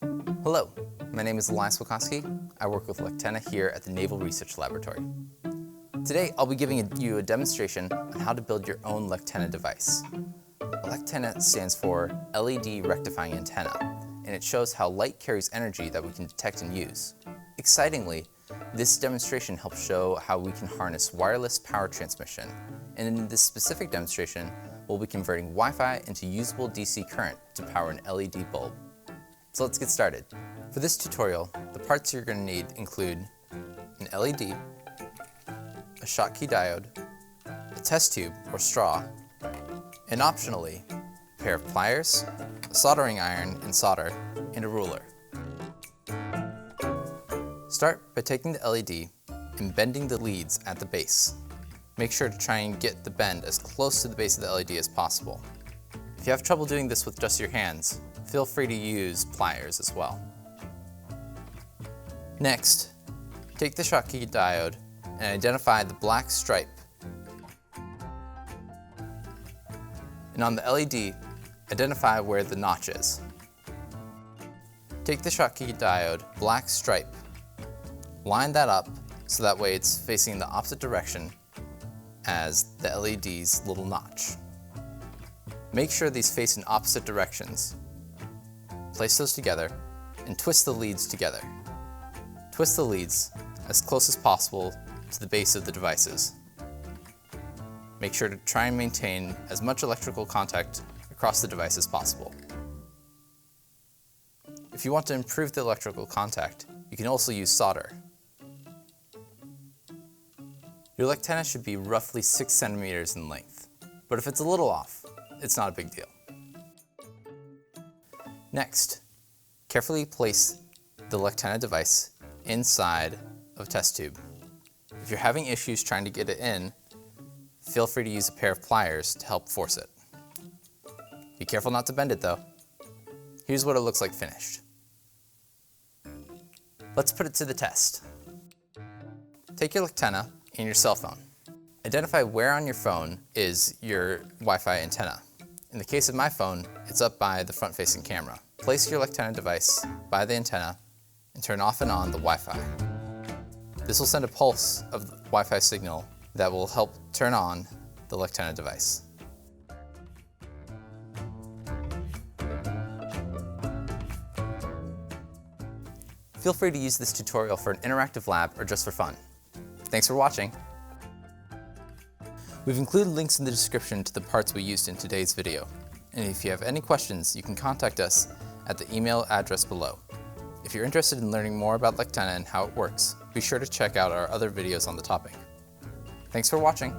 Hello, my name is Elias Wilcoski. I work with LEctenna here at the Naval Research Laboratory. Today, I'll be giving you a demonstration on how to build your own LEctenna device. LEctenna stands for LED Rectifying Antenna, and it shows how light carries energy that we can detect and use. Excitingly, this demonstration helps show how we can harness wireless power transmission, and in this specific demonstration, we'll be converting Wi-Fi into usable DC current to power an LED bulb. So let's get started. For this tutorial, the parts you're going to need include an LED, a Schottky diode, a test tube or straw, and optionally, a pair of pliers, a soldering iron and solder, and a ruler. Start by taking the LED and bending the leads at the base. Make sure to try and get the bend as close to the base of the LED as possible. If you have trouble doing this with just your hands, feel free to use pliers as well. Next, take the Schottky diode and identify the black stripe. And on the LED, identify where the notch is. Take the Schottky diode black stripe, line that up so that way it's facing the opposite direction as the LED's little notch. Make sure these face in opposite directions. Place those together and twist the leads together. Twist the leads as close as possible to the base of the devices. Make sure to try and maintain as much electrical contact across the device as possible. If you want to improve the electrical contact, you can also use solder. Your LEctenna should be roughly 6 centimeters in length, but if it's a little off, it's not a big deal. Next, carefully place the LEctenna device inside of a test tube. If you're having issues trying to get it in, feel free to use a pair of pliers to help force it. Be careful not to bend it though. Here's what it looks like finished. Let's put it to the test. Take your LEctenna and your cell phone. Identify where on your phone is your Wi-Fi antenna. In the case of my phone, it's up by the front-facing camera. Place your LEctenna device by the antenna and turn off and on the Wi-Fi. This will send a pulse of the Wi-Fi signal that will help turn on the LEctenna device. Feel free to use this tutorial for an interactive lab or just for fun. Thanks for watching. We've included links in the description to the parts we used in today's video. And if you have any questions, you can contact us at the email address below. If you're interested in learning more about LEctenna and how it works, be sure to check out our other videos on the topic. Thanks for watching.